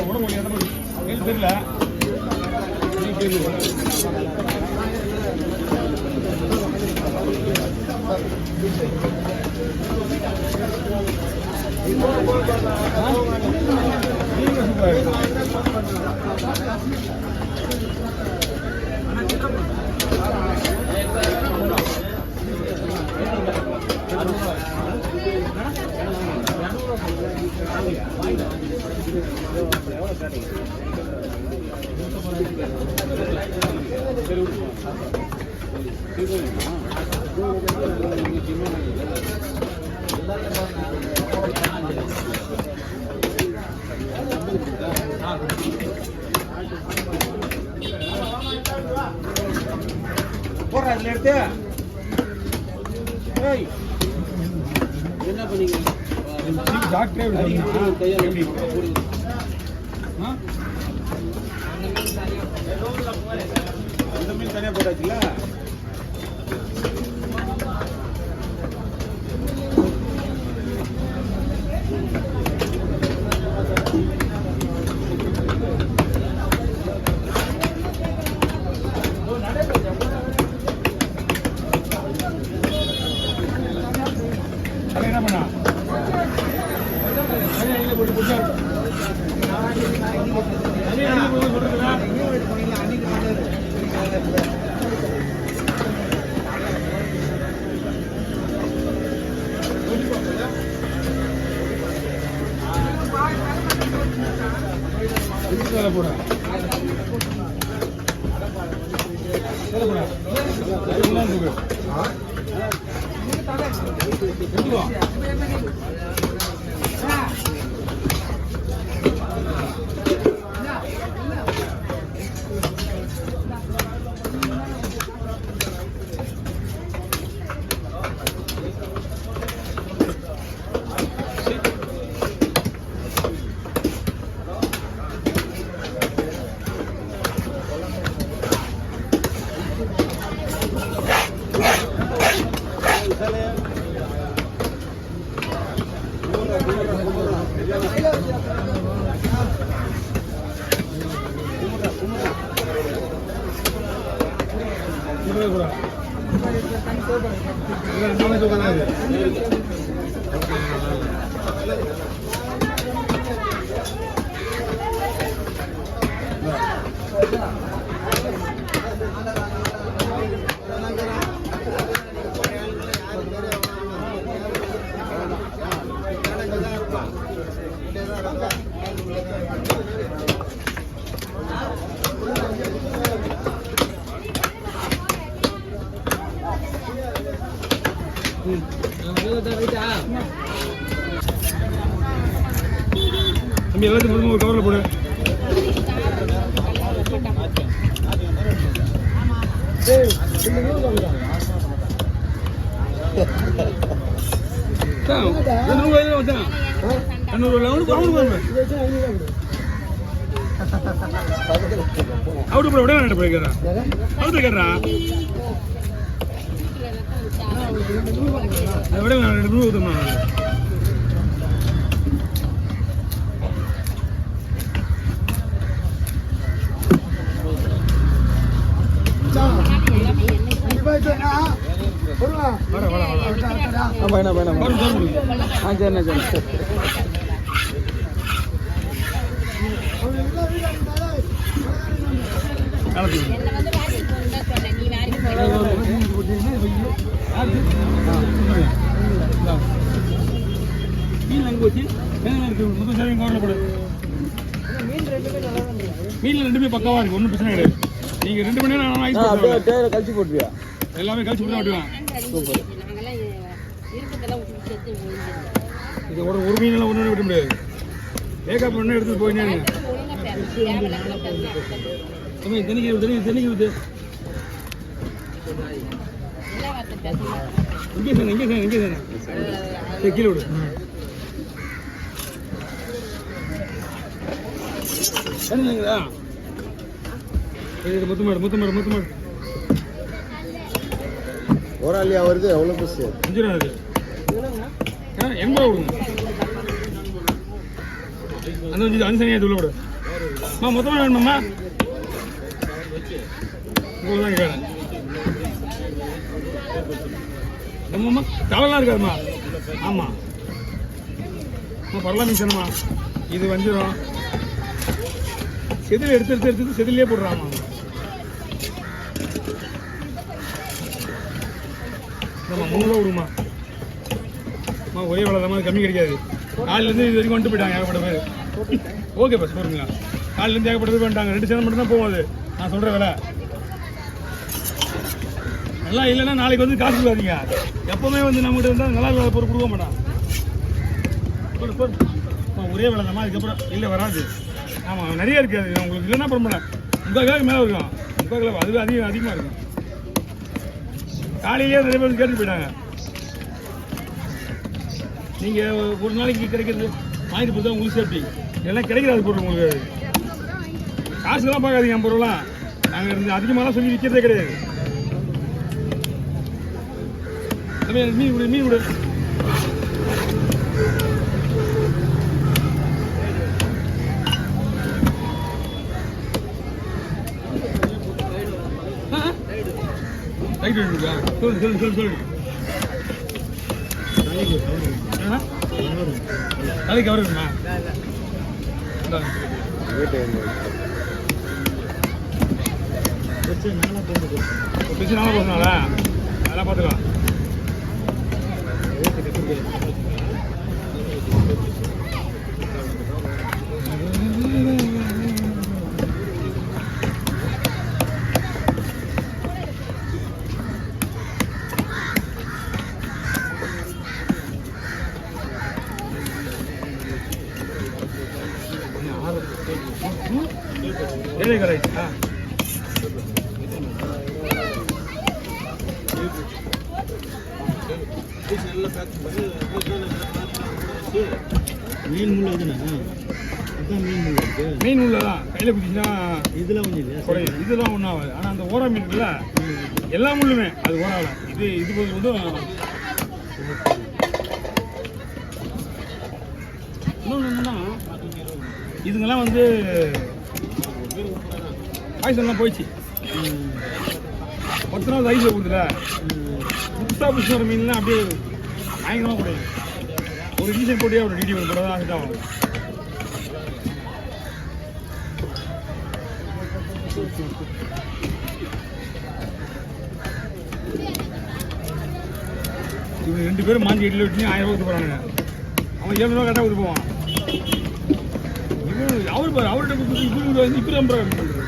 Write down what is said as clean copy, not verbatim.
உடம்பு தெரியல போடுறா இதுல எடுத்து என்ன பண்ணீங்க டாக்டர் அந்த மீன் தனியா போட்டாச்சுல என்ன பண்ணா போட எல்லாத்தையும் ஒரு கவரில் போடு. அவுட்டு போட விட போய்க்கிறா அவுட்டு கேட்றா அதை விட 2 ரூபா ஊற்றணும். மீன்ல 2மே பக்காவா இருக்கு, ஒன்றும் பிரச்சனை கிடையாது. நீங்க 2 மணி நேரம் கழிச்சு போட்டுவியா? எல்லாமே கழிச்சு போட்டு விட்டுவேன். சூப்பர். இது ஒரு மீனெல்லாம் ஒன்று விட முடியாது. வேகா பண்ண எடுத்துட்டு போயினே திணிக்கி விட்டு இங்கே கீழே விடு. சரிங்களா? முத்து மாடு ஒரு ஆளியா வருது. எவ்வளோ பஸ்? 5 ரூபா. 80 ரூபா கொடுங்க. அந்த அஞ்சு சனியாக உள்ள விடு மொத்தமாக வேணுமாம்மா உங்களுக்கு தான் கேட்குறேன் நம்மம்மா கவலாம் இருக்காதும்மா ஆமாம் பரவாயில்ல மிஷன்மா இது வஞ்சிரும் செதில் எடுத்து செதிலே போடுறாமா நம்ம 3 ரூபா விடுமா ஒரே வேலை கம்மி கிடைக்காது காலிலேருந்து இது வரைக்கும் வந்துட்டு போயிட்டாங்க ஏகப்பட்ட பேர் ஓகே பஸ் போடுங்க காலிலேருந்து ஏகப்பட்ட பேர் வந்துட்டாங்க 2 சேனல் மட்டும் தான் போகும் அது நான் சொல்கிற வேலை நல்லா இல்லைன்னா நாளைக்கு வந்து காசு கொடுக்காதீங்க எப்போவுமே வந்து நம்மகிட்ட இருந்தால் நல்லா இல்லாத பொருள் கொடுக்க மாட்டான் ஒரே வேலை தான் அதுக்கப்புறம் இல்லை வராது ஆமாம் நிறைய இருக்குது உங்களுக்கு இல்லைன்னா பரவாயில்ல 3 கிலோக்கு மேலே இருக்கும் 3 கிலோ அதுவே அதிகமாக இருக்கும் காலையிலேயே நிறைய பேர் கேட்டு போயிட்டாங்க நீங்கள் ஒரு நாளைக்கு கிடைக்கிறது வாங்கிட்டு போய் தான் உங்களுக்கு சேஃப்டி எல்லாம் கிடைக்கிறாது பொருள் உங்களுக்கு காசுலாம் பார்க்காதீங்க 50 ரூபாலாம் நாங்கள் இருந்து அதிகமாகலாம் சொல்லி விற்கிறதே கிடையாது மீன் விடு ரைட் இருக்கா சொல்லு நாளைக்கு கவர் இருக்குமா நாளாக போகணும்ல அதெல்லாம் பார்த்துக்கலாம் ஏழை கரைச்சா மீன் முள்ள மீன் உள்ளதான் கையில் குடிச்சுன்னா இதெல்லாம் ஒன்றும் இல்லை குறையும் இதெல்லாம் ஒன்றும் ஆகாது ஆனால் அந்த ஓரா மீன் இருக்குல்ல எல்லா முள்ளுமே அது ஓராவில் இது வந்து இன்னொன்று என்னன்னா இதுங்கெல்லாம் வந்து பாய்சன்லாம் போயிடுச்சு 10 நாள் ஐஸில் கொடுத்துல புதுசாக பிடிச்சி வர மீன்லாம் அப்படியே பயங்கரமாக கிடையாது ஒரு இன்ஜின் போட்டியாக ஒரு டிடி போட தான் அதுதான் ஆகும் இவங்க 2 பேரும் மாஞ்சி இட்லி வச்சு 1000 ரூபா கொடுத்து போகிறானுங்க அவன் 7 ரூபா கரெக்டாக கொடுத்து போவான் இவரு அவர் பாரு அவர்கிட்ட கொடுத்து இப்படி 50 ரூபா பண்ணுறது